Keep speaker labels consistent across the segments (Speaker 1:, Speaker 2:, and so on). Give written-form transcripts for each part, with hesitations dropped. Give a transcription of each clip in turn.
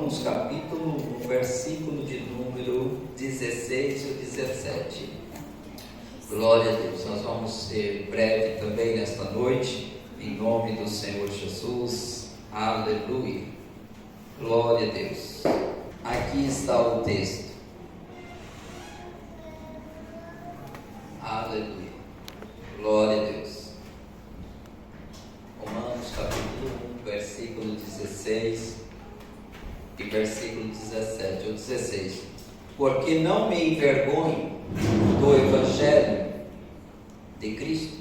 Speaker 1: Romanos capítulo 1, versículo de número 16 e 17. Glória a Deus. Nós vamos ser breve também nesta noite, em nome do Senhor Jesus. Aleluia. Glória a Deus. Aqui está o texto. Aleluia. Glória a Deus. Romanos capítulo 1, versículo 16 e versículo 17 ou 16. Porque não me envergonho do Evangelho de Cristo,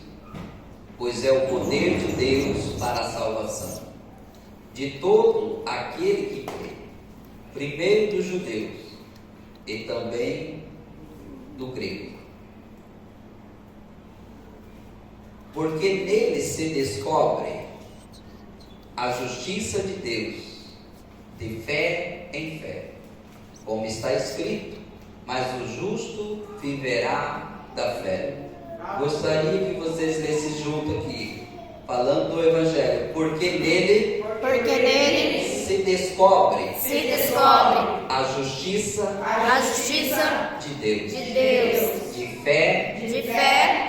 Speaker 1: pois é o poder de Deus para a salvação de todo aquele que crê, primeiro dos judeus e também do grego. Porque nele se descobre a justiça de Deus, de fé em fé, como está escrito: mas o justo viverá da fé. Gostaria que vocês lessem junto aqui, falando do Evangelho. Porque nele se descobre
Speaker 2: a justiça
Speaker 1: de Deus, de fé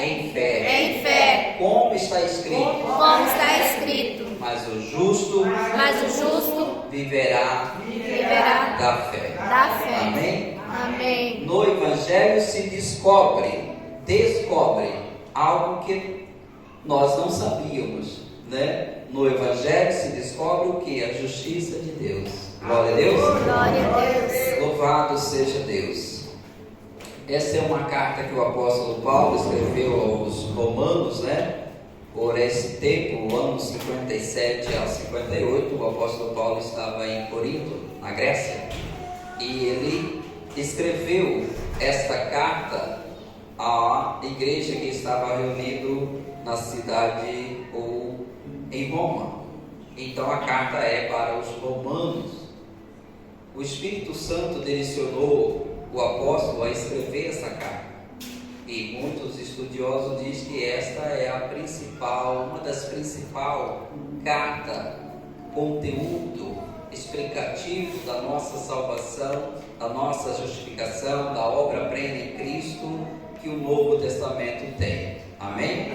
Speaker 1: em fé, como está escrito: mas o justo viverá da fé. Amém? No Evangelho se descobre algo que nós não sabíamos, né? No Evangelho se descobre o que? A justiça de Deus. Glória a Deus. Louvado seja Deus. Essa é uma carta que o apóstolo Paulo escreveu aos Romanos, né? Por esse tempo, o ano 57 ao 58, o apóstolo Paulo estava em Corinto, na Grécia, e ele escreveu esta carta à igreja que estava reunida na cidade ou em Roma. Então a carta é para os romanos. O Espírito Santo direcionou o apóstolo a escrever essa carta, e muitos estudiosos dizem que esta é uma das principais cartas, conteúdo explicativo da nossa salvação, da nossa justificação, da obra plena em Cristo que o Novo Testamento tem. Amém?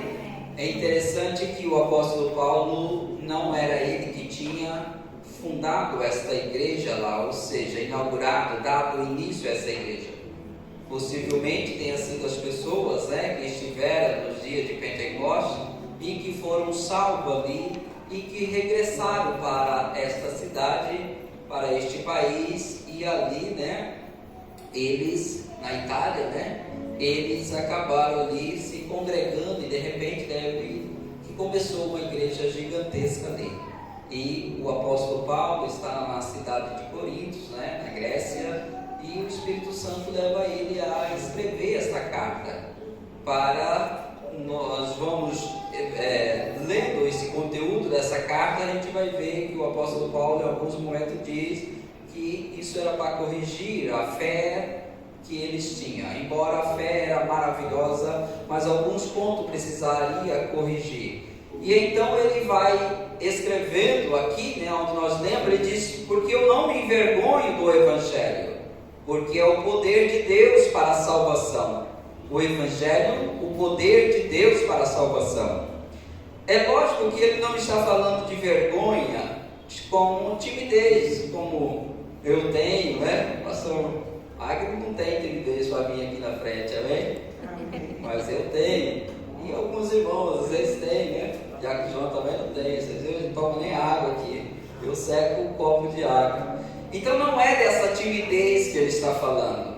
Speaker 1: É interessante que o apóstolo Paulo não era ele que tinha fundado esta igreja lá, ou seja, inaugurado, dado início a essa igreja. Possivelmente tenha sido as pessoas, né, que estiveram nos dias de Pentecostes e que foram salvos ali e que regressaram para esta cidade, para este país, e ali, né, eles, na Itália, né, eles acabaram ali se congregando, e de repente que começou uma igreja gigantesca ali. E o apóstolo Paulo está na cidade de Corinto, né, na Grécia, e o Espírito Santo leva ele a escrever esta carta. Nós vamos lendo esse conteúdo dessa carta, a gente vai ver que o apóstolo Paulo em alguns momentos diz que isso era para corrigir a fé que eles tinham. Embora a fé era maravilhosa, mas alguns pontos precisaria corrigir. E então ele vai escrevendo aqui, né, onde nós lembramos, ele diz: porque eu não me envergonho do Evangelho, porque é o poder de Deus para a salvação. O Evangelho, o poder de Deus para a salvação. É lógico que ele não está falando de vergonha como timidez, como eu tenho, né? Pastor Agro não tem timidez para vir aqui na frente, amém? Mas eu tenho, e alguns irmãos às vezes têm, né? Já que o João também não tem, vocês viram, eu não tomo nem água aqui, eu seco um copo de água. Então não é dessa timidez que ele está falando,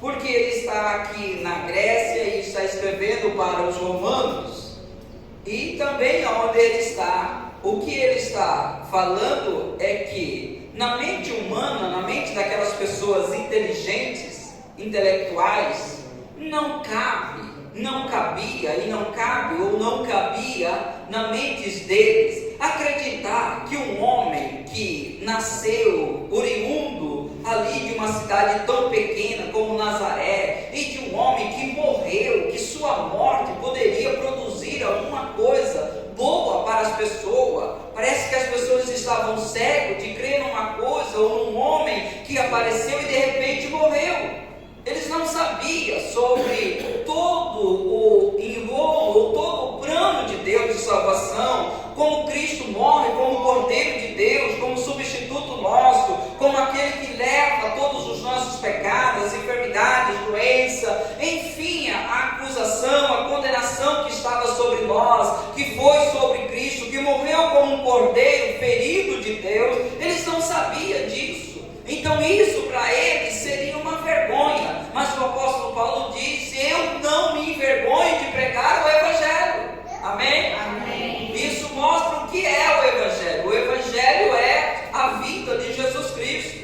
Speaker 1: porque ele está aqui na Grécia e está escrevendo para os romanos, e também onde ele está, o que ele está falando é que na mente humana, na mente daquelas pessoas inteligentes, intelectuais, não cabia e não cabe ou não cabia na mente deles acreditar que um homem que nasceu oriundo ali de uma cidade tão pequena como Nazaré, e de um homem que morreu, que sua morte poderia produzir alguma coisa boa para as pessoas. Parece que as pessoas estavam cegas de crer numa coisa ou num homem que apareceu e de repente morreu. Eles não sabiam sobre todo o enrolo, todo o plano de Deus de salvação, como Cristo morre como Cordeiro de Deus, como substituto nosso, como aquele que leva todos os nossos pecados, enfermidades, doença, enfim, a acusação, a condenação que estava sobre nós, que foi sobre Cristo, que morreu como um Cordeiro ferido de Deus. Eles não sabiam disso. Então isso para eles seria uma vergonha, mas o apóstolo Paulo diz: eu não me envergonho de pregar o Evangelho. Amém?
Speaker 2: Amém.
Speaker 1: Isso mostra o que é o Evangelho. O Evangelho é a vida de Jesus Cristo.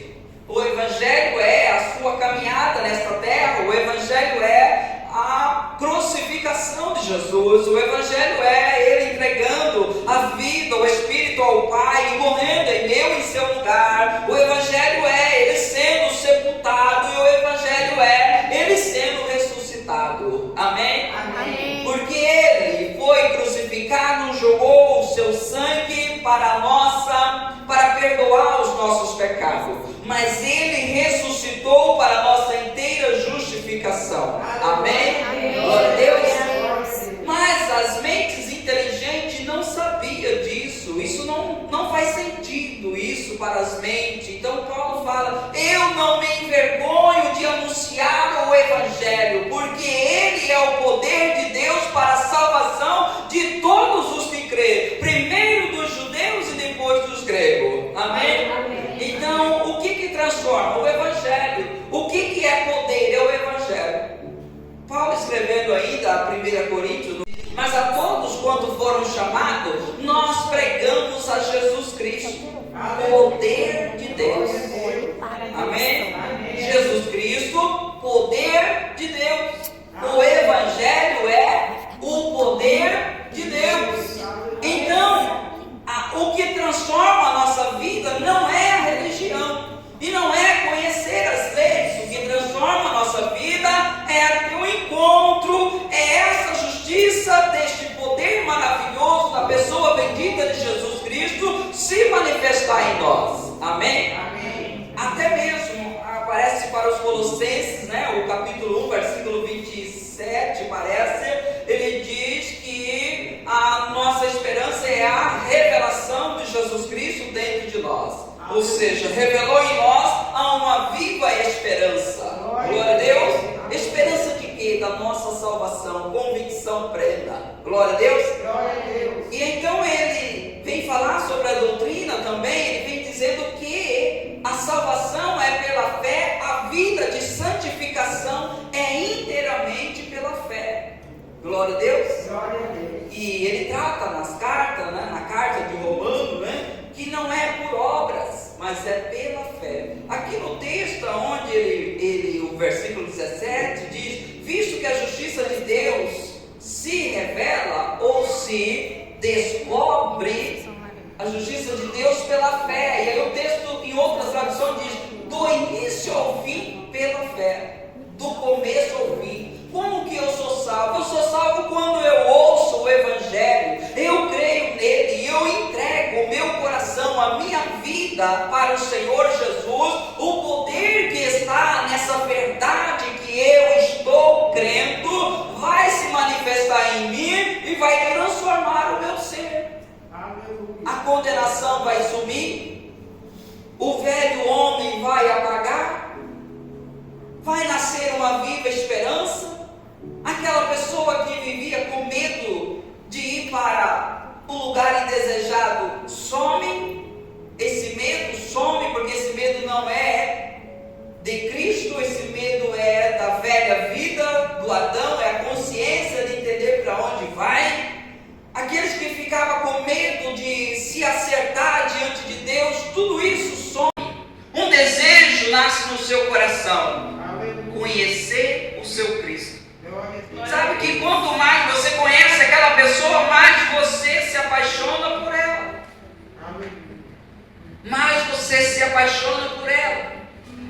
Speaker 1: O Evangelho é a sua caminhada nesta terra. O Evangelho é a crucificação de Jesus. O Evangelho é Ele entregando a vida, o Espírito ao Pai e morrendo em meu e em seu lugar. O Evangelho é Ele sendo sepultado e o Evangelho é Ele sendo ressuscitado. Amém?
Speaker 2: Amém.
Speaker 1: Porque Ele foi crucificado, jogou o seu sangue para perdoar os nossos pecados. Mas Ele ressuscitou para a nossa inteira justificação. Amém?
Speaker 2: Amém.
Speaker 1: Glória a Deus. Mas as mentes inteligentes não sabiam disso. Isso não faz sentido, isso para as mentes. Então Paulo fala: eu não me envergonho de anunciar o Evangelho, porque ele é o poder de Deus para a salvação de todos os que creem, primeiro dos judeus e depois dos gregos. Amém?
Speaker 2: Amém.
Speaker 1: Então, o que transforma? O Evangelho. O que é poder? É o Evangelho. Paulo escrevendo ainda a 1 Coríntios: mas a todos quanto foram chamados, nós pregamos a Jesus Cristo, poder de Deus. Amém? Jesus Cristo, poder de Deus. O Evangelho é o poder de Deus. Então, o que transforma a nossa vida não é a religião e não é conhecer as leis. O que transforma a nossa vida é ter um encontro, é essa justiça deste poder maravilhoso da pessoa bendita de Jesus Cristo se manifestar em nós. Amém?
Speaker 2: Amém.
Speaker 1: Até mesmo aparece para os Colossenses, o capítulo 1, versículo 27, parece, ele diz que a nossa esperança é a revelação de Jesus Cristo dentro de nós. Ou seja, revelou em nós a uma viva esperança. Glória a Deus. Esperança de quê? Da nossa salvação, convicção plena. Glória a Deus.
Speaker 2: Glória a Deus.
Speaker 1: E então ele vem falar sobre a doutrina também. Ele vem dizendo que a salvação é pela fé, a vida de santificação é inteiramente pela fé. Glória a Deus.
Speaker 2: Glória a Deus.
Speaker 1: E ele trata nas cartas, na carta de Romano, que não é por obras, mas é pela fé. Aqui no texto, onde o versículo 17 diz: visto que a justiça de Deus se revela ou se descobre, a justiça de Deus pela fé. E aí o texto, em outras traduções, diz: do início ao fim pela fé, do começo ao fim. Como que eu sou salvo? Eu sou salvo quando eu ouço o Evangelho, eu creio nele e eu entrego o meu coração, a minha vida para o Senhor Jesus. O poder que está nessa verdade que eu estou crendo vai se manifestar em mim e vai transformar o meu ser. A condenação vai sumir, o velho homem vai apagar, vai nascer uma viva esperança. Aquela pessoa que vivia com medo de ir para o lugar indesejado some. Esse medo some, porque esse medo não é de Cristo, esse medo é da velha vida do Adão, é a consciência de entender para onde vai. Aqueles que ficavam com medo de se acertar diante de Deus, tudo isso some. Um desejo nasce no seu coração: conhecer o seu Cristo. Sabe que quanto mais você conhece aquela pessoa, mais você se apaixona por ela. Mais você se apaixona por ela.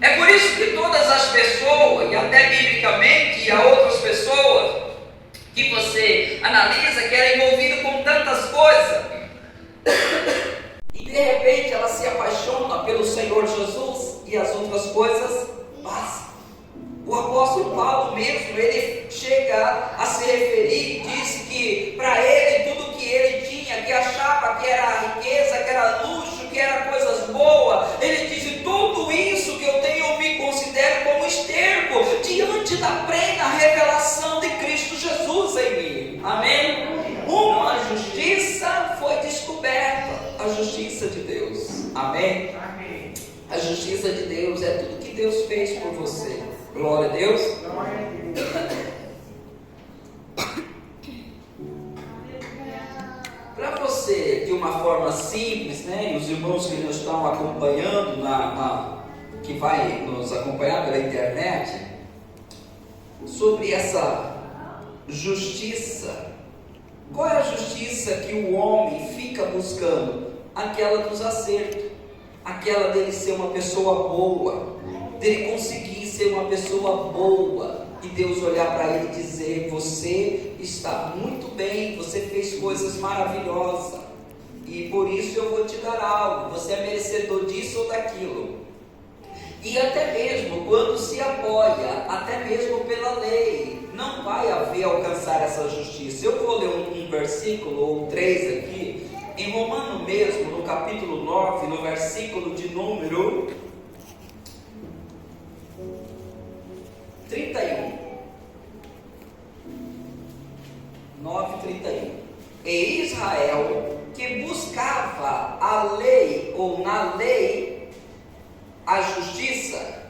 Speaker 1: É por isso que todas as pessoas, e até biblicamente, e há outras pessoas que você analisa, que era envolvido com tantas coisas, e de repente ela se apaixona pelo Senhor Jesus, e que as outras coisas passam. O apóstolo Paulo mesmo, ele chega a se referir, disse que para ele, tudo que ele tinha, que achava que era riqueza, que era luxo, que era coisas boas, ele disse, tudo isso que eu tenho, eu me considero como esterco, diante da plena revelação de Cristo Jesus em mim. Amém? Uma justiça foi descoberta, a justiça de Deus. Amém? A justiça de Deus é tudo que Deus fez por você. Glória a Deus. Para você, de uma forma simples, né? E os irmãos que nos estão acompanhando, que vai nos acompanhar pela internet, sobre essa justiça. Qual é a justiça que o homem fica buscando? Aquela dos acertos, aquela dele ser uma pessoa boa, dele conseguir ser uma pessoa boa, e Deus olhar para ele e dizer, você está muito bem, você fez coisas maravilhosas, e por isso eu vou te dar algo, você é merecedor disso ou daquilo. E até mesmo quando se apoia, até mesmo pela lei, não vai haver alcançar essa justiça. Eu vou ler um versículo ou 3 aqui, em Romanos mesmo, no capítulo 9, no versículo de número 31. 9:31. E Israel, que buscava a lei, ou na lei, a justiça,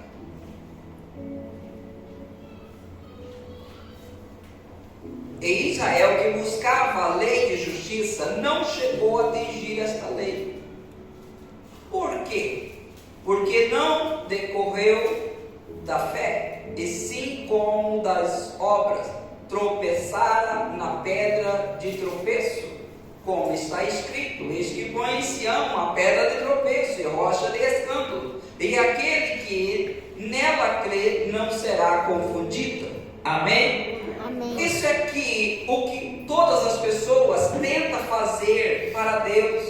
Speaker 1: e Israel, que buscava a lei de justiça, não chegou a atingir esta lei. Por quê? Porque não decorreu da fé, e sim como das obras, tropeçara na pedra de tropeço, como está escrito, eis que põe em Sião uma pedra de tropeço e rocha de escândalo, e aquele que nela crê não será confundido. Amém? Amém. Isso é o que todas as pessoas tentam fazer para Deus,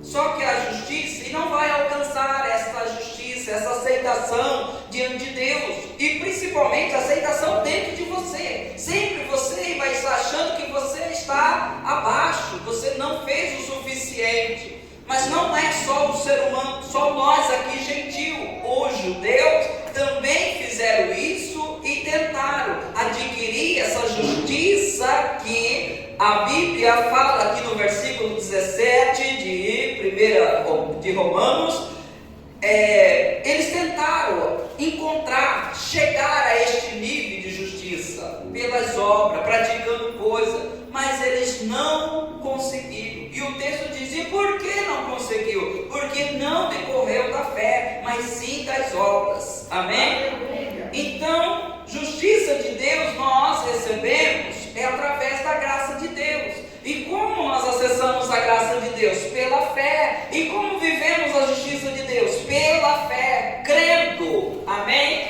Speaker 1: só que a justiça, e não vai alcançar esta justiça, essa aceitação diante de Deus, e principalmente a aceitação dentro de você. Sempre você vai estar achando que você está abaixo, você não fez o suficiente. Mas não é só o ser humano, só nós aqui gentil, os judeus também fizeram isso e tentaram adquirir essa justiça que a Bíblia fala aqui no versículo 17 de Romanos. Eles tentaram chegar a este nível de justiça pelas obras, praticando coisas, mas eles não conseguiram. E o texto diz, e por que não conseguiu? Porque não decorreu da fé, mas sim das obras. Amém? Então, justiça de Deus nós recebemos através da graça de Deus. E como nós acessamos a graça de Deus? Pela fé. E como vivemos a justiça de Deus? Pela fé, crendo. Amém?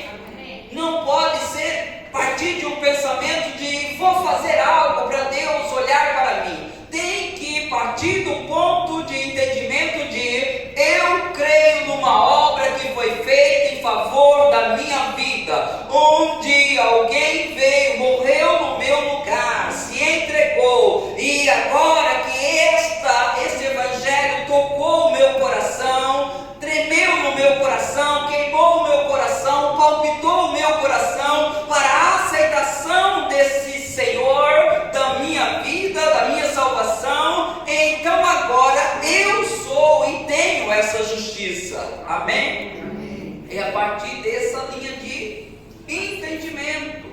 Speaker 1: Não pode ser partir de um pensamento de vou fazer algo para Deus olhar para mim. Tem que partir do ponto de entendimento de eu creio numa obra que foi feita em favor da minha vida, onde alguém veio, morreu no meu lugar, se entregou, e agora que esse evangelho tocou o meu coração, tremeu no meu coração, queimou o meu coração, palpitou o meu coração para a aceitação desse Senhor, da minha vida, da minha salvação. Então agora eu sou e tenho essa justiça. Amém? Amém. É a partir dessa linha de entendimento,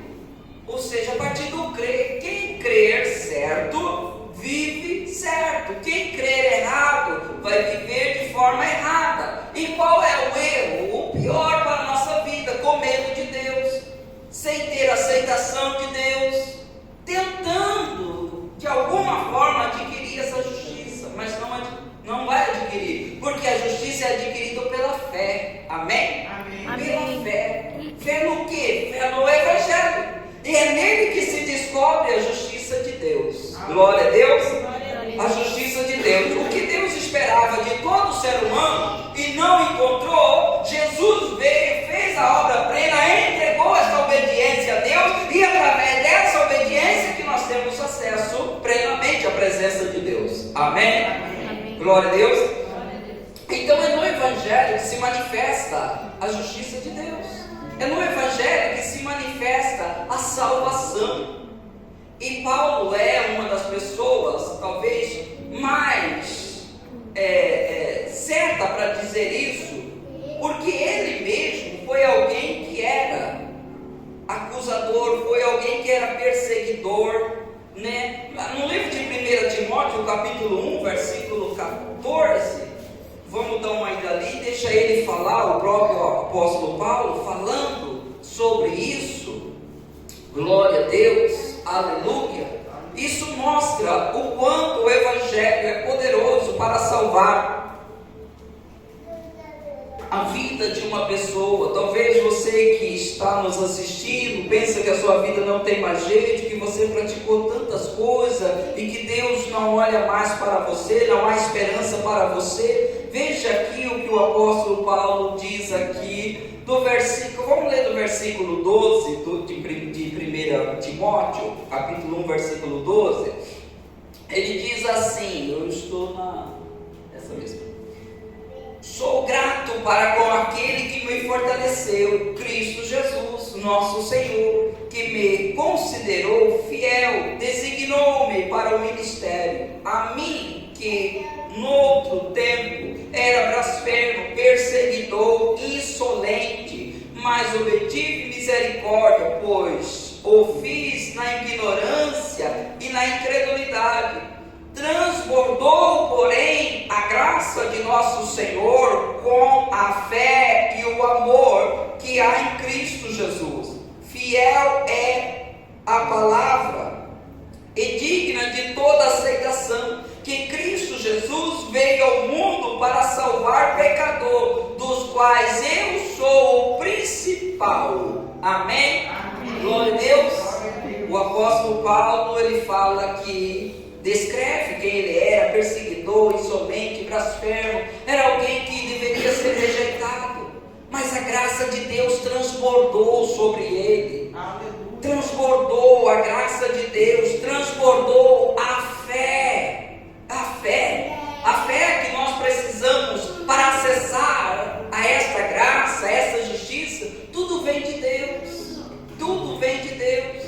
Speaker 1: ou seja, a partir do crer. Quem crer certo, vive certo. Quem crer errado, vai viver de forma errada. E qual é o erro? O pior para a nossa vida, com medo de Deus, sem ter aceitação de Deus, tentando de alguma forma adquirir essa justiça, mas não vai adquirir, porque a justiça é adquirida pela fé. Amém? Amém. Pela fé. Fé no quê? Fé no Evangelho. E é nele que se descobre a justiça de Deus. Glória a Deus. A justiça de Deus. O que Deus esperava de todo ser humano e não encontrou, Jesus veio Glória a Deus. Então é no Evangelho que se manifesta a justiça de Deus. É no Evangelho que se manifesta a salvação. E Paulo é uma das pessoas, talvez, mais certa para dizer isso, porque ele mesmo foi alguém que era acusador, foi alguém que era perseguidor, né? No livro de 1 Timóteo, capítulo 1, versículo 14, vamos dar uma ida ali, deixa ele falar, o próprio apóstolo Paulo, falando sobre isso. Glória a Deus, aleluia. Isso mostra o quanto o Evangelho é poderoso para salvar a vida de uma pessoa. Talvez você que está nos assistindo pensa que a sua vida não tem mais jeito, que você praticou tantas coisas e que Deus não olha mais para você, não há esperança para você. Veja aqui o que o apóstolo Paulo diz aqui do versículo, vamos ler do versículo 12 de 1 Timóteo, capítulo 1, versículo 12. Ele diz assim, eu estou essa mesma. Sou grato para com aquele que me fortaleceu, Cristo Jesus, nosso Senhor, que me considerou fiel, designou-me para o ministério, a mim que no outro tempo era blasfemo, perseguidor, insolente, mas obtive misericórdia, pois o fiz na ignorância e na incredulidade. Transbordou, porém, a graça de nosso Senhor com a fé e o amor que há em Cristo Jesus. Fiel é a palavra e digna de toda aceitação, que Cristo Jesus veio ao mundo para salvar pecador, dos quais eu sou o principal. Amém? Amém. Glória a Deus. O apóstolo Paulo, ele fala que descreve quem ele era: perseguidor, insolente, blasfemo. Era alguém que deveria ser rejeitado, mas a graça de Deus transbordou sobre ele. Transbordou a graça de Deus, transbordou a fé. A fé que nós precisamos para acessar a esta graça, a esta justiça. Tudo vem de Deus. Tudo vem de Deus.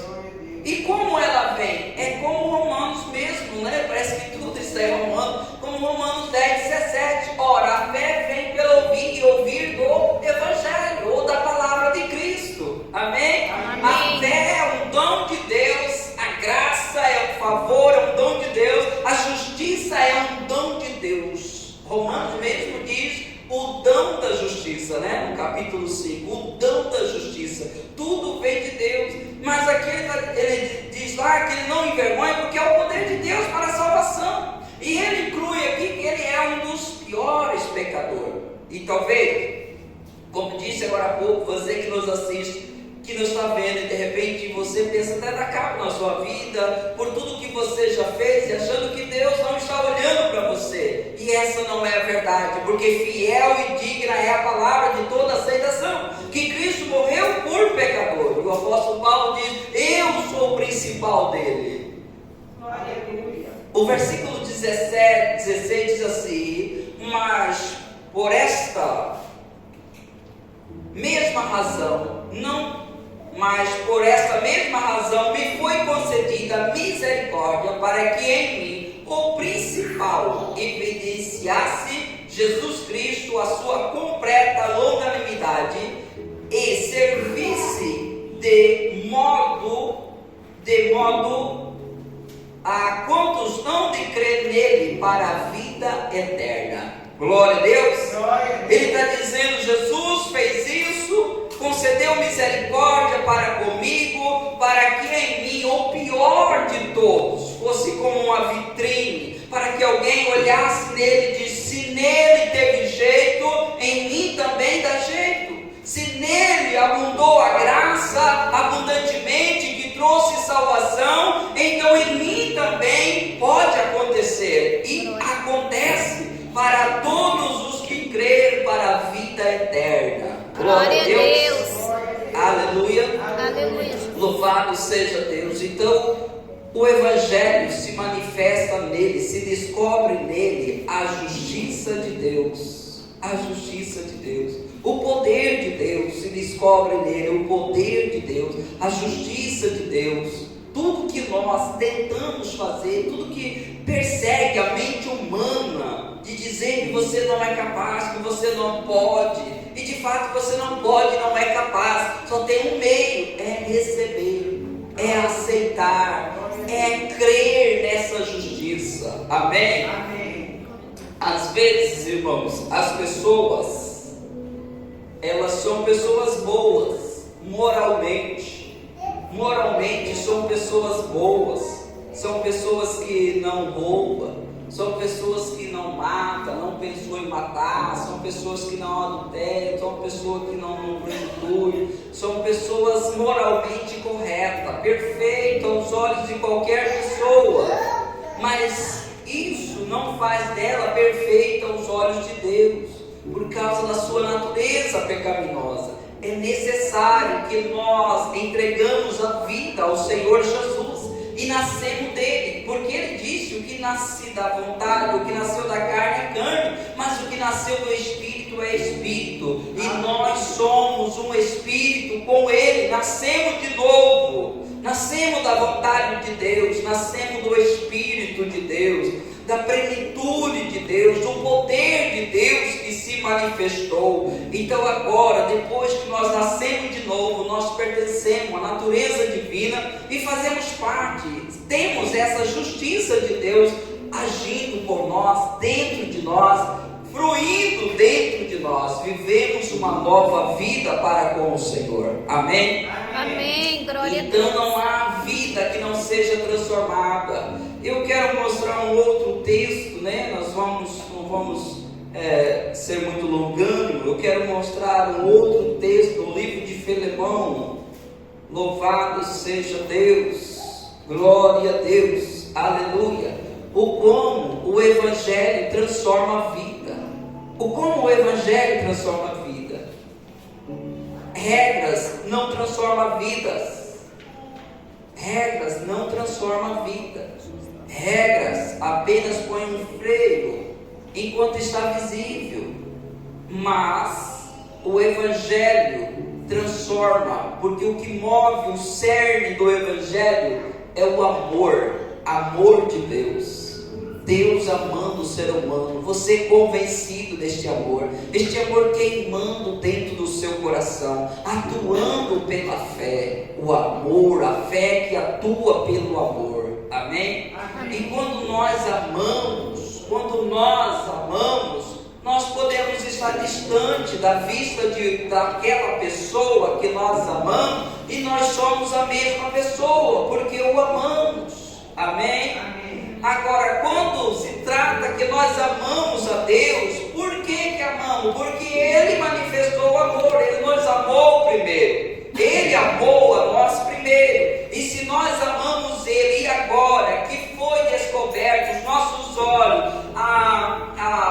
Speaker 1: E como ela vem? É como Romanos mesmo, né? Parece que tudo está em Romanos, como Romanos 10, 17. Ora, a fé vem pelo ouvir e ouvir do Evangelho, ou da palavra de Cristo. Amém? Amém. A fé é um dom de Deus, a graça é um favor, é um dom de Deus, a justiça é um dom de Deus. Romanos mesmo diz o dom da justiça, né? No capítulo 5, o dom da justiça. Tudo vem de Deus. Mas aqui ele diz lá que ele não envergonha, porque é o poder de Deus para a salvação. E ele inclui aqui que ele é um dos piores pecadores. E talvez, como disse agora há pouco, você que nos assiste, que nos está vendo, e de repente você pensa até dar cabo na sua vida, por tudo que você já fez, e achando que Deus não está olhando para você. E essa não é a verdade, porque fiel e digna é a palavra de toda aceitação, que Cristo morreu por pecador. E o apóstolo Paulo diz: eu sou o principal dele. Aleluia. O versículo 16 diz assim: mas por esta mesma razão me foi concedida misericórdia, para que em mim o principal evidenciasse Jesus Cristo a sua completa longanimidade e servisse de modo a quantos não de crer nele para a vida eterna. Glória a Deus. Ele está dizendo: Jesus fez isso, concedeu misericórdia para comigo, para que em mim o pior de todos fosse como uma vitrine, para que alguém olhasse nele e disse: se nele teve jeito, em mim também dá jeito. Se nele abundou a graça abundantemente, que trouxe salvação, então em mim também pode acontecer. E acontece para todos os que creem para a vida eterna.
Speaker 2: Glória a Deus.
Speaker 1: Aleluia.
Speaker 2: Aleluia.
Speaker 1: Louvado seja Deus. Então, o Evangelho se manifesta manifesta nele, se descobre nele a justiça de Deus. A justiça de Deus. O poder de Deus se descobre nele, o poder de Deus, a justiça de Deus. Tudo que nós tentamos fazer, tudo que persegue a mente humana, de dizer que você não é capaz, que você não pode, e de fato você não pode, não é capaz, só tem um meio, é receber, é aceitar, é crer nessa justiça. Amém?
Speaker 2: Amém.
Speaker 1: Às vezes, irmãos, as pessoas, elas são pessoas boas, moralmente são pessoas boas, são pessoas que não roubam, são pessoas que não matam, não pensam em matar, são pessoas que não adulteram, são pessoas que não prostituem, são pessoas moralmente corretas, perfeitas aos olhos de qualquer pessoa, mas isso não faz dela perfeita aos olhos de Deus, por causa da sua natureza pecaminosa. É necessário que nós entregamos a vida ao Senhor Jesus e nascemos dele, porque ele disse: o que nasce da vontade, o que nasceu da carne é carne, mas o que nasceu do Espírito é Espírito, e nós somos um Espírito com ele, nascemos de novo, nascemos da vontade de Deus, nascemos do Espírito de Deus, da plenitude de Deus, do poder de Deus que se manifestou. Então agora, depois que nós nascemos de novo, nós pertencemos à natureza divina e fazemos parte, temos essa justiça de Deus agindo por nós, dentro de nós, fluindo dentro de nós, vivemos uma nova vida para com o Senhor. Amém?
Speaker 2: Amém, glória a Deus.
Speaker 1: Então não há vida que não seja transformada. Eu quero mostrar um outro texto, né? Nós não vamos ser muito longânimo. Eu quero mostrar um outro texto, no livro de Filemão. Louvado seja Deus, glória a Deus, aleluia. O como o Evangelho transforma a vida. O como o Evangelho transforma a vida. Regras não transformam vidas. Regras não transformam a vida. Regras apenas põem um freio enquanto está visível. Mas o Evangelho transforma, porque o que move o cerne do Evangelho é o amor de Deus. Deus amando o ser humano, você convencido deste amor, este amor queimando dentro do seu coração, atuando pela fé, o amor, a fé que atua pelo amor. Amém? Amém. E quando nós amamos, nós podemos estar distante da vista daquela pessoa que nós amamos, e nós somos a mesma pessoa, porque o amamos. Amém? Amém. Agora, quando se trata que nós amamos a Deus, por que amamos? Porque Ele manifestou o amor, Ele nos amou primeiro, Ele amou a nós primeiro, e se nós amamos Ele, e agora que foi descoberto os nossos olhos,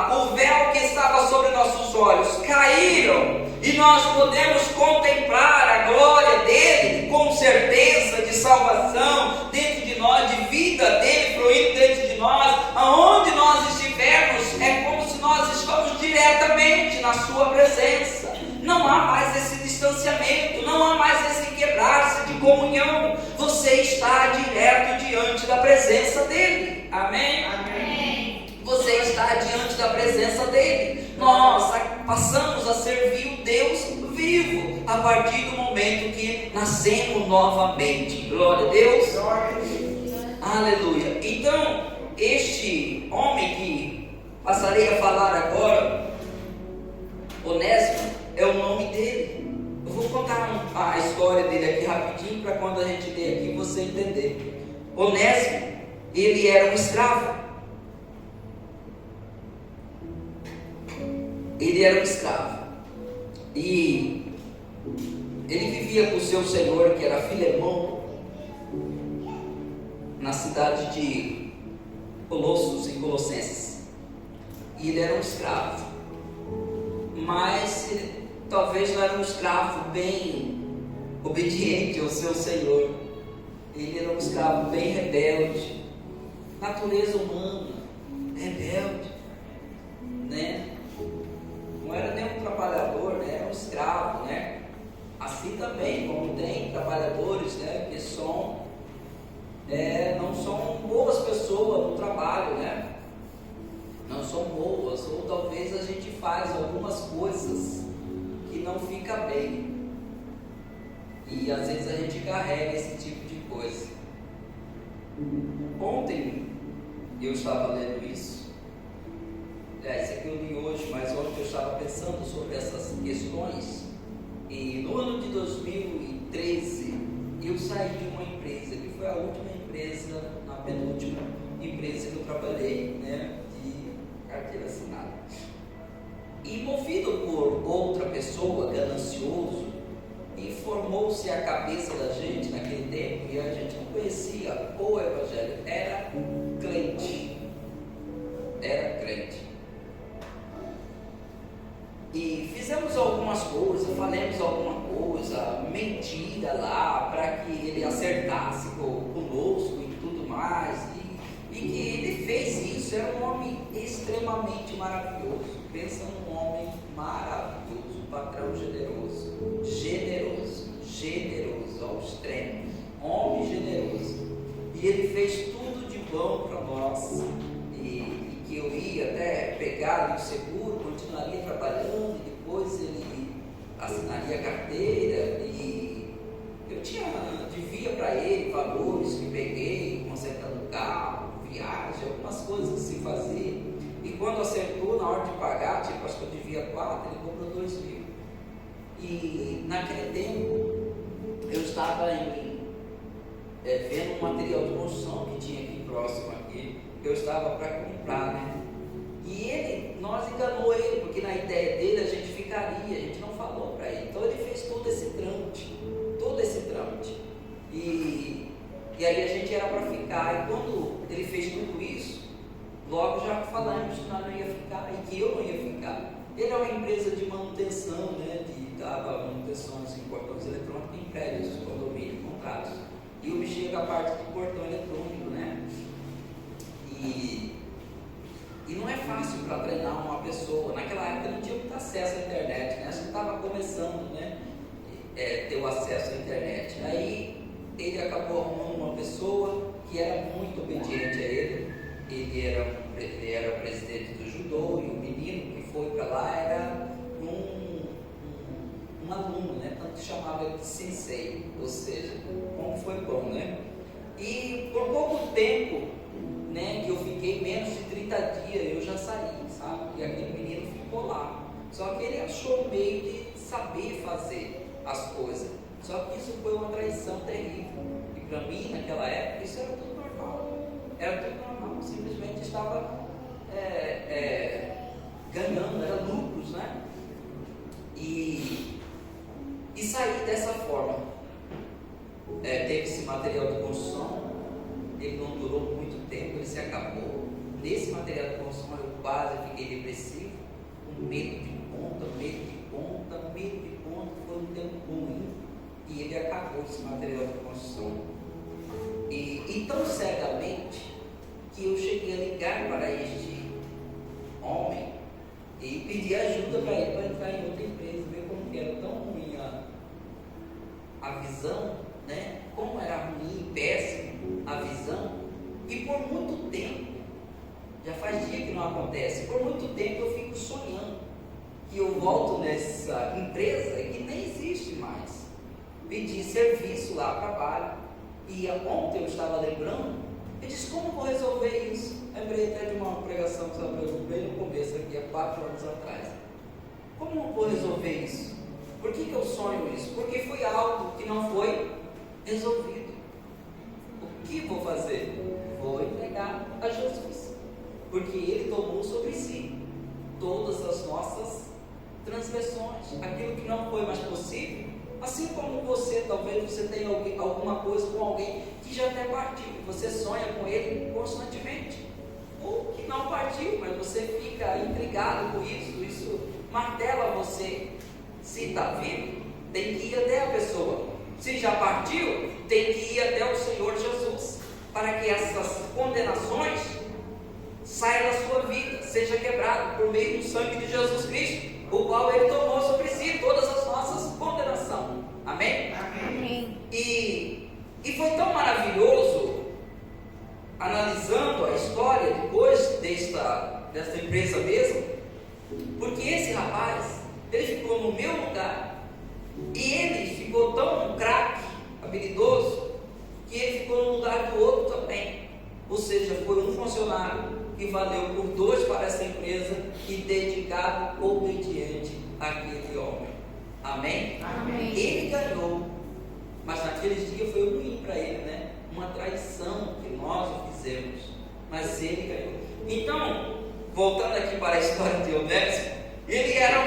Speaker 1: o véu que estava sobre nossos olhos caíram, e nós podemos contemplar a glória dele, com certeza de salvação dentro de nós, de vida dele fluindo dentro de nós, aonde nós estivermos, é como se nós estamos diretamente na sua presença. Não há mais esse distanciamento, não há mais esse quebrar-se de comunhão, você está direto diante da presença dele. Amém? Amém. Você está diante da presença dele. Nós passamos a servir o Deus vivo a partir do momento que nascemos novamente. Glória a Deus. Glória a Deus. Aleluia. Então, este homem que passarei a falar agora, Onésimo, é o nome dele. Eu vou contar a história dele aqui rapidinho, para quando a gente ler aqui você entender. Onésimo, ele era um escravo. Ele era um escravo. E ele vivia com o seu senhor, que era Filemão, na cidade de Colossos, em Colossenses. E ele era um escravo, mas ele talvez não era um escravo bem obediente ao seu senhor. Ele era um escravo bem rebelde, natureza humana, rebelde, né? Não era nem um trabalhador, né? Era um escravo, né? Assim também, como tem trabalhadores, né? Que não são boas pessoas no trabalho, né? Não são boas, ou talvez a gente faz algumas coisas que não fica bem, e às vezes a gente carrega esse tipo de coisa. Ontem eu estava lendo isso, esse aqui eu li hoje, mas ontem eu estava pensando sobre essas questões, e no ano de 2013 eu saí de uma empresa, que foi a última empresa, a penúltima empresa que eu trabalhei, né, de carteira assinada. E movido por outra pessoa, ganancioso, informou-se a cabeça da gente naquele tempo, e a gente não conhecia o Evangelho, era crente. E fizemos algumas coisas, falamos alguma coisa, mentira lá, para que ele acertasse conosco e tudo mais, e que ele fez isso. Era um homem extremamente maravilhoso. Pensa num homem maravilhoso, um patrão generoso ao extremo, homem generoso, e ele fez tudo de bom para nós, e que eu ia até pegar o seguro, continuaria trabalhando, e depois ele assinaria a carteira, e eu devia para ele valores que peguei, consertando o carro, viagem, algumas coisas que se fazia, e quando acertou na hora de pagar, tipo, acho que eu devia 4, ele cobrou 2 mil. E naquele tempo eu estava vendo um material de construção que tinha aqui próximo aqui, eu estava para comprar, né? E nós enganou ele, porque na ideia dele a gente ficaria, a gente não falou para ele. Então ele fez todo esse trâmite. E aí a gente era para ficar, e quando ele fez tudo isso, logo já falamos que nós não ia ficar, e que eu não ia ficar. Ele é uma empresa de manutenção, né? Dava manutenções em portões eletrônicos em prédios, condomínio, contratos. E eu mexia com a parte de portão eletrônico, né? E não é fácil para treinar uma pessoa. Naquela época não tinha muito acesso à internet, né? A gente estava começando, né? Ter o acesso à internet. Aí ele acabou arrumando uma pessoa que era muito obediente a ele. Ele era o presidente do judô, e o menino que foi para lá era um aluno, né? Tanto que chamava ele de sensei, ou seja, como foi bom, né? E por pouco tempo, né, que eu fiquei, menos de 30 dias, eu já saí, sabe? E aquele menino ficou lá. Só que ele achou um meio de saber fazer as coisas. Só que isso foi uma traição terrível. E para mim, naquela época, isso era tudo normal. Simplesmente estava ganhando, era lucros, né? E saí dessa forma. Teve esse material de construção, ele não durou muito tempo, ele se acabou. Nesse material de construção eu quase fiquei depressivo, com medo de ponta, foi um tempo ruim, e ele acabou esse material de construção. E tão cegamente que eu cheguei a ligar para este homem e pedir ajuda para ele para entrar em outra empresa, ver como que era tão ruim a visão, né? Como era ruim, péssimo a visão. E por muito tempo, já faz dia que não acontece, por muito tempo eu fico sonhando que eu volto nessa empresa que nem existe mais, pedir serviço lá, trabalho. E ontem eu estava lembrando, eu disse, como eu vou resolver isso? Lembrei até de uma pregação que eu bem no começo aqui, há 4 anos atrás. Como eu vou resolver isso? Por que eu sonho isso? Porque foi algo que não foi resolvido. O que vou fazer? Vou entregar a Jesus, porque Ele tomou sobre si todas as nossas transgressões, aquilo que não foi mais possível. Assim como você, talvez você tenha alguma coisa com alguém que já até partiu, você sonha com ele constantemente, ou que não partiu, mas você fica intrigado com isso martela você. Se está vivo, tem que ir até a pessoa. Se já partiu, tem que ir até o Senhor Jesus, para que essas condenações saiam da sua vida, seja quebrado por meio do sangue de Jesus Cristo, o qual Ele tomou sobre si todas as nossas condenações. Amém?
Speaker 2: Amém.
Speaker 1: E foi tão maravilhoso, analisando a história depois desta empresa mesmo, porque esse rapaz, ele ficou no meu lugar, e ele ficou tão craque, habilidoso, que ele ficou no lugar do outro também. Ou seja, foi um funcionário que valeu por 2 para essa empresa e dedicado, obediente àquele homem. Amém?
Speaker 2: Amém.
Speaker 1: Ele ganhou, mas naqueles dias foi ruim para ele, né? Uma traição que nós fizemos, mas ele ganhou. Então, voltando aqui para a história de Onésimo, ele era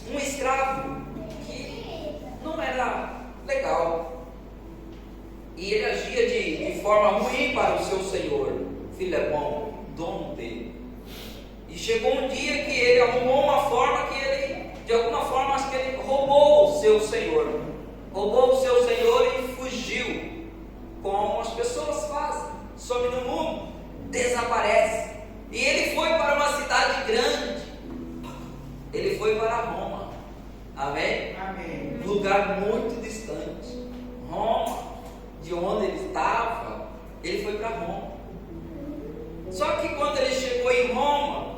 Speaker 1: um escravo que não era legal. E ele agia de forma ruim para o seu senhor, Filemão, dono dele. E chegou um dia que ele arrumou uma forma que ele, de alguma forma, acho que ele roubou o seu senhor. Roubou o seu senhor e fugiu, como as pessoas fazem, some no mundo, desaparece. E ele foi para uma cidade grande. Ele foi para Roma. Amém?
Speaker 3: Amém.
Speaker 1: Um lugar muito distante. Roma, de onde ele estava, ele foi para Roma. Só que quando ele chegou em Roma,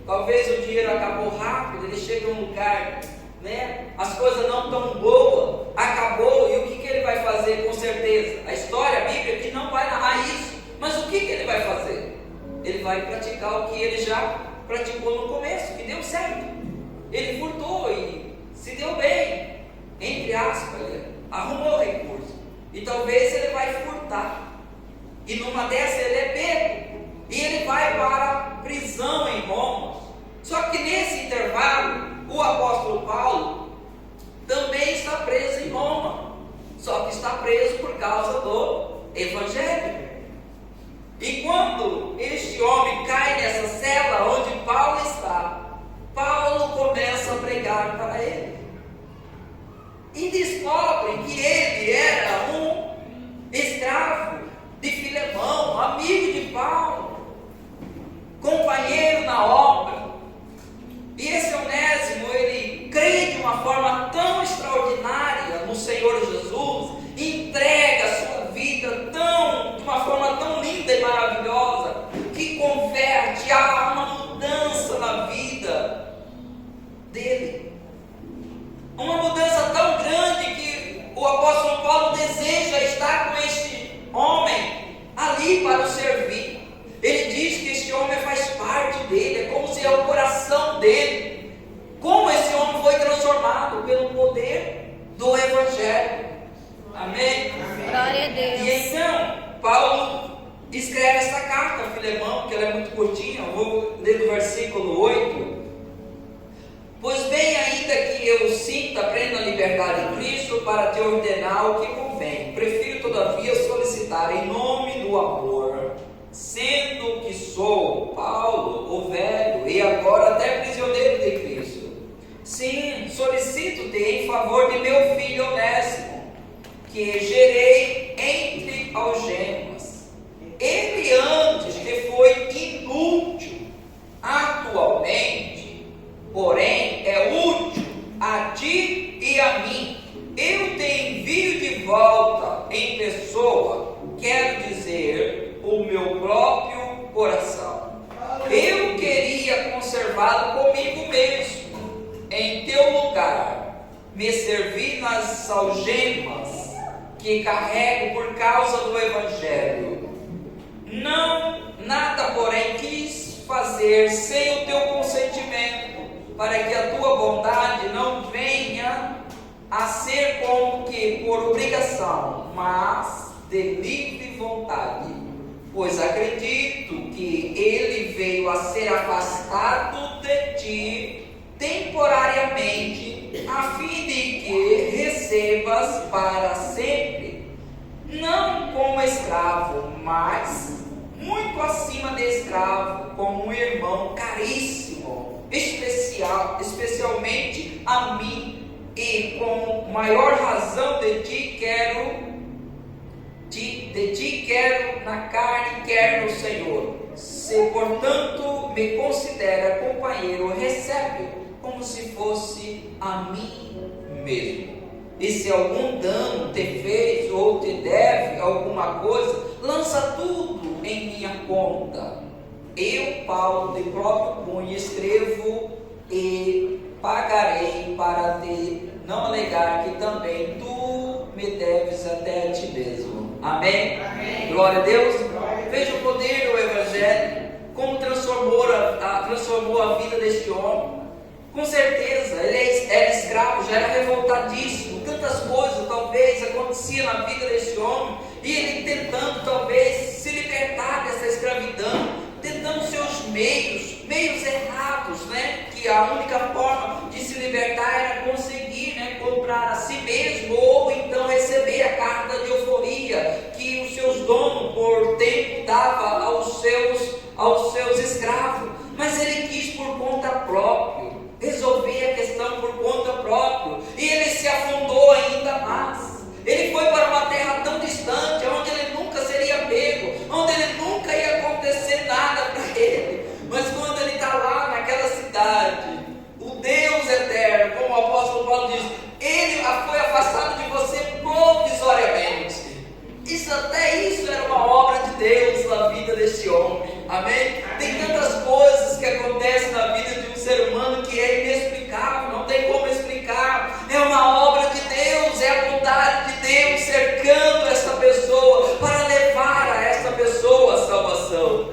Speaker 1: talvez o dinheiro acabou rápido, ele chega em um lugar, né? As coisas não tão boas, acabou, e o que ele vai fazer? Com certeza, a história, a Bíblia que não vai narrar isso, mas o que ele vai fazer? Ele vai praticar o que ele já praticou no começo, que deu certo. Ele furtou e se deu bem, entre aspas, ele arrumou recurso. E talvez ele vai furtar. E numa dessa ele é pego. E ele vai para a prisão em Roma. Só que nesse intervalo, o apóstolo Paulo também está preso em Roma. Só que está preso por causa do Evangelho. E quando este homem cai nessa cela onde Paulo está, Paulo começa a pregar para ele. E descobrem que ele era um escravo de Filemão, amigo de Paulo, companheiro na obra. E esse Onésimo, ele crê de uma forma tão extraordinária no Senhor Jesus, entrega a sua vida de uma forma tão linda e maravilhosa, que converte, há uma mudança na vida dele. Uma mudança tão grande que o apóstolo Paulo deseja estar com este homem ali para o servir. Ele diz que este homem faz parte dele, é como se é o coração dele. Como esse homem foi transformado pelo poder do Evangelho. Amém?
Speaker 2: Glória a Deus.
Speaker 1: E então, Paulo escreve essa carta a Filemão, que ela é muito curtinha, eu vou ler do versículo 8. Pois bem, ainda que eu sinta plena liberdade em Cristo para te ordenar o que convém, prefiro todavia solicitar em nome do amor, sendo que sou Paulo, o velho, e agora até prisioneiro de Cristo. Sim, solicito-te em favor de meu filho Onésimo, que gerei entre algemas. Ele antes que foi inútil, atualmente, porém, é útil a ti e a mim. Eu te envio de volta em pessoa, quero dizer, o meu próprio coração. Eu queria conservá-lo comigo mesmo, em teu lugar, me servir nas algemas que carrego por causa do Evangelho. Nada, porém, quis fazer sem o teu consentimento, para que a tua bondade não venha a ser como que por obrigação, mas de livre vontade. Pois acredito que ele veio a ser afastado de ti temporariamente, a fim de que recebas para sempre, não como escravo, mas muito acima de escravo, como um irmão caríssimo, especialmente a mim, e com maior razão de ti quero de ti quer na carne, quer no Senhor. Se, portanto, me considera companheiro, recebe como se fosse a mim mesmo. E se algum dano te fez ou te deve alguma coisa, lança tudo em minha conta. Eu, Paulo, de próprio punho, escrevo e pagarei, para te não alegar que também tu me deves até a ti mesmo. Amém? Amém. Glória a Deus. Veja o poder do Evangelho, como transformou a vida deste homem. Com certeza, ele era escravo, já era revoltadíssimo, tantas coisas talvez aconteciam na vida deste homem, e ele tentando talvez se libertar dessa escravidão, tentando seus meios errados, né? Que a única forma de se libertar era conseguir, né, comprar a si mesmo, ou então receber a carta de euforia que os seus donos por tempo dava aos seus escravos. Mas ele quis por conta própria resolver a questão por conta própria, e ele se afundou ainda mais. Ele foi para uma terra tão distante, onde ele nunca seria pego, onde ele nunca ia acontecer nada para ele. Mas quando ele está lá naquela cidade, o Deus eterno, como o apóstolo Paulo diz, ele foi afastado de você provisoriamente. Até isso era uma obra de Deus na vida deste homem. Amém? Tem tantas coisas que acontecem na vida de um ser humano que é inexplicável, não tem como explicar. É uma obra de Deus, é a vontade de Deus cercando essa pessoa para levar a essa pessoa a salvação.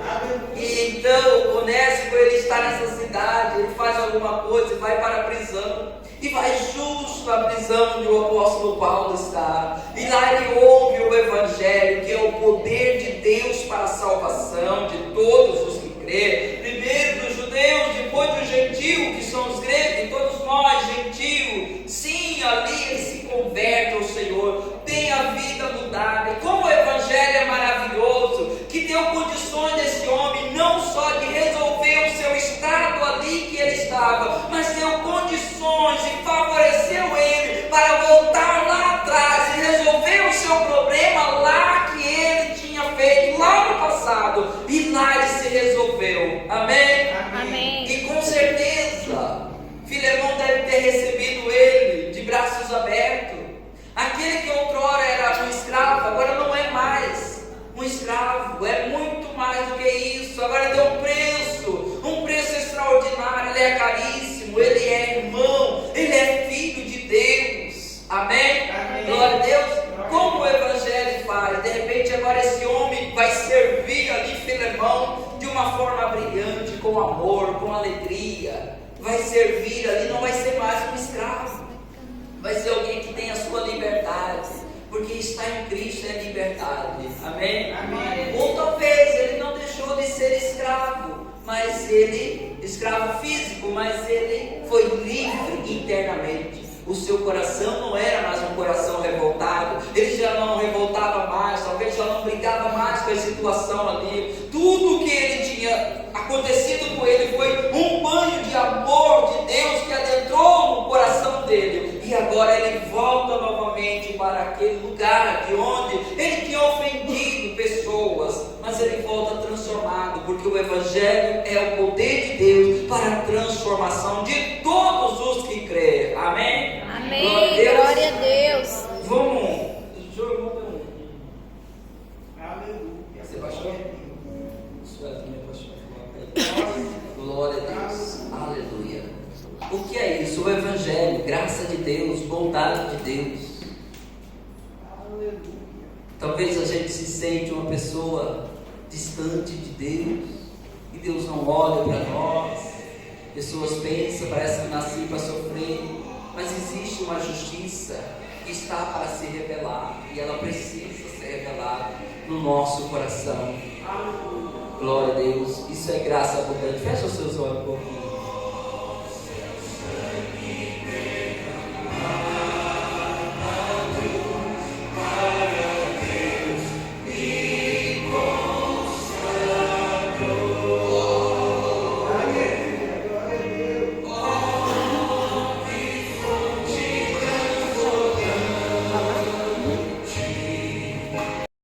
Speaker 1: E então Onésimo, ele está nessa cidade, ele faz alguma coisa e vai para a prisão, e vai justo à prisão onde o apóstolo Paulo está, e lá ele ouve o Evangelho, que é o poder de Deus para a salvação de todos os que crê, primeiro dos judeus, depois dos gentios, que são os gregos, e todos nós, gentios. Sim, ali ele se converte ao Senhor, tem a vida mudada. E como o Evangelho é maravilhoso, que deu condições desse homem, não só de resolver o seu estado ali que ele estava, mas deu condições e favoreceu ele para voltar lá atrás e resolver o seu problema lá que ele tinha feito lá no passado, e lá ele se resolveu. Amém?
Speaker 2: Amém.
Speaker 1: E com certeza Filemão deve ter recebido ele de braços abertos. Aquele que outrora era um escravo, agora não é mais um escravo, é muito mais do que isso. Agora deu um preço extraordinário. Ele é caríssimo, ele é irmão, ele é filho de Deus. Amém? Amém. Glória a Deus. Como o Evangelho faz, de repente agora esse homem vai servir ali Filemão de uma forma brilhante, com amor, com alegria. Vai servir ali, não vai ser mais um escravo, vai ser alguém que tem a sua liberdade, porque está em Cristo é liberdade. Amém? Amém. Ou talvez ele não deixou de ser escravo, mas ele, escravo físico, mas ele foi livre internamente. O seu coração não era mais um coração revoltado, ele já não revoltava mais, talvez já não brigava mais com a situação ali. Tudo o que ele tinha acontecido com ele foi um banho de amor de Deus que adentrou no coração dele, e agora ele volta novamente para aquele lugar de onde ele tinha ofendido pessoas, mas ele volta transformado, porque o Evangelho é o poder de Deus para a transformação de todos os que creem. Amém?
Speaker 2: Amém. Glória a Deus.
Speaker 1: Vamos.
Speaker 3: Aleluia.
Speaker 1: Você baixou? Glória a Deus. Aleluia. O que é isso? O Evangelho, graça de Deus, bondade de Deus.
Speaker 3: Aleluia.
Speaker 1: Talvez a gente se sente uma pessoa distante de Deus, e Deus não olha para nós. Pessoas pensam, parece que nasci para sofrer, mas existe uma justiça que está para se revelar, e ela precisa ser revelada no nosso coração. Glória a Deus. Isso é graça abundante. Fecha os seus olhos um pouquinho.